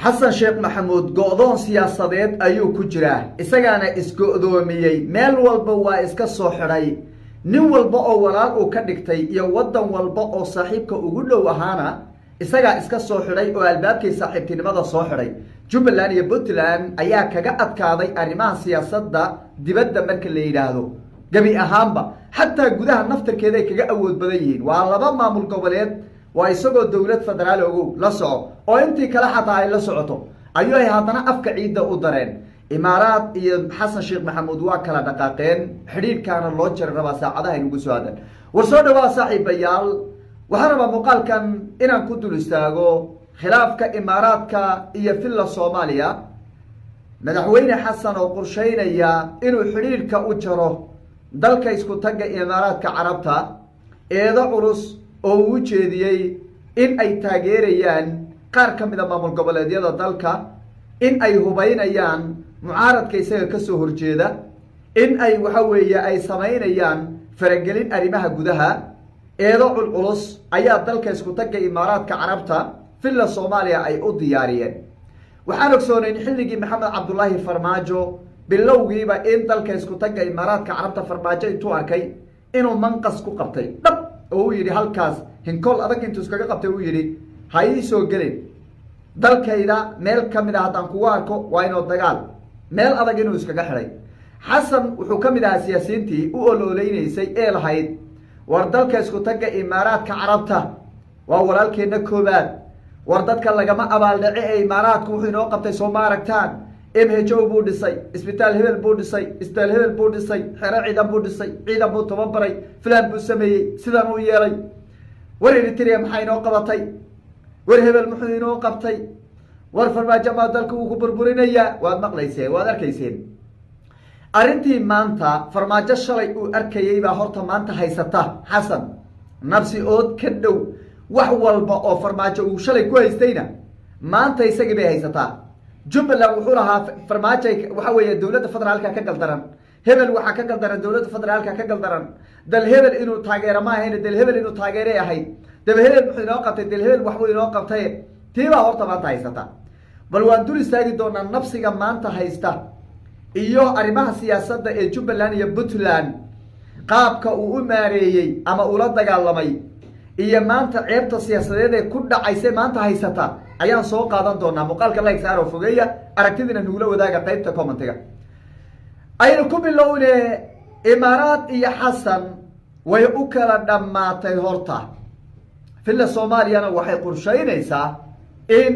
xasan sheekh maxamuud go'doon siyaasadeed ayuu ku jiraa isagaana isgo'doomiyey meel walba waa iska soo xidhay nin walba oo walaal uu ka dhigtay iyo waddan walba oo saaxiibka ugu dhow ahaana isagaa iska soo xidhay oo albaabkii saaxiibtinimada soo xidhay jubbaland iyo puntland ayaa kaga adkaaday arrimaha siyaasadda dibadda marka la yidhaahdo gebi ahaanba xataa gudaha naftarkeeda ay kaga awood badan yihiin waa laba maamul goboleed waa isagoo dowlad federaal ogow la soco oo intii kale xataa ay la socoto ayuu ay haddana afka ciidda u dareen imaaraad iyo xasan sheekh maxamuud waa kala dhaqaaqeen xidhiidhkaana loo jari rabaa saacadaha inugu soo aadan war soo dhawaa saaxiibayaal waxaan rabaa muuqaalkan inaan ku dul istaago khilaafka imaaraadka iyo villa soomaaliya madaxweyne xasan oo qorsheynaya inuu xidhiidhka u jaro dalka isku tagga imaaraadka carabta eedo culus oo uu u jeediyey in ay taageerayaan qaar ka mid a maamul goboleedyada dalka in ay hubaynayaan mucaaradka isaga ka soo horjeeda in ay waxa weeye ay samaynayaan faragelin arrimaha gudaha eedo culculus ayaa dalka isku tagga imaaraadka carabta villa soomaaliya ay u diyaariyeen waxaan ogsoonayn xilligii maxamed cabdulaahi farmaajo bilowgiiba in dalka isku tagga imaaraadka carabta farmaajo intuu arkay inuu manqas ku qabtay dhab oo uu yidhi halkaas hinkool adag intuu iskaga qabtay uu yidhi ha ii soo gelin dalkayda meel ka mid a haddaan kugu arko waa inoo dagaal meel adag inuu iskaga xidhay xasan wuxuu ka mid ahaa siyaasiyiintii u ololeynaysay ee lahayd war dalka isku tagga imaaraadka carabta waa walaalkeenna koobaad war dadka lagama abaaldhace ee imaaraadku wuxuu inoo qabtay soo ma aragtaan mho buu dhisay isbitaal hebel buu dhisay isbitaal hebel buu dhisay xero ciidan buu dhisay ciidan buu tababaray filan buu sameeyey sidan uu yeelay war eritrea maxaa inoo qabatay war hebel muxuu inoo qabtay war farmaajo maa dalka uu ku burburinayaa waad maqlayseen waad arkayseen arrintii maanta farmaajo shalay uu arkayey baa horta maanta haysata xasan nabsi ood ka dhow wax walba oo farmaajo uu shalay ku haystayna maanta isagii bay haysataa jubbaland wuxuu lahaa farmaajo waxa weeye dowladda federaalka ka galdaran hebel waxaa ka galdaran dowladda federaalka ka galdaran dal hebel inuu taageero ma ahayn dal hebel inuu taageeray ahayd dal hebel muxuu inoo qabtay dal hebel waxbuu inoo qabtay tiibaa horta maanta haysata bal waan dul istaagi doonaa nafsiga maanta haysta iyo arrimaha siyaasadda ee jubbaland iyo puntland qaabka uu u maareeyey ama ula dagaalamay iyo maanta ceebta siyaasadeed ee ku dhacaysa maanta haysata ayaan soo qaadan doonaa muuqaalka like saar oo fogeeya aragtidina nugula wadaaga qaybta commentiga aynu ku bilowne imaaraad iyo xasan way u kala dhammaatay horta villa soomaaliyana waxay qorsheynaysaa in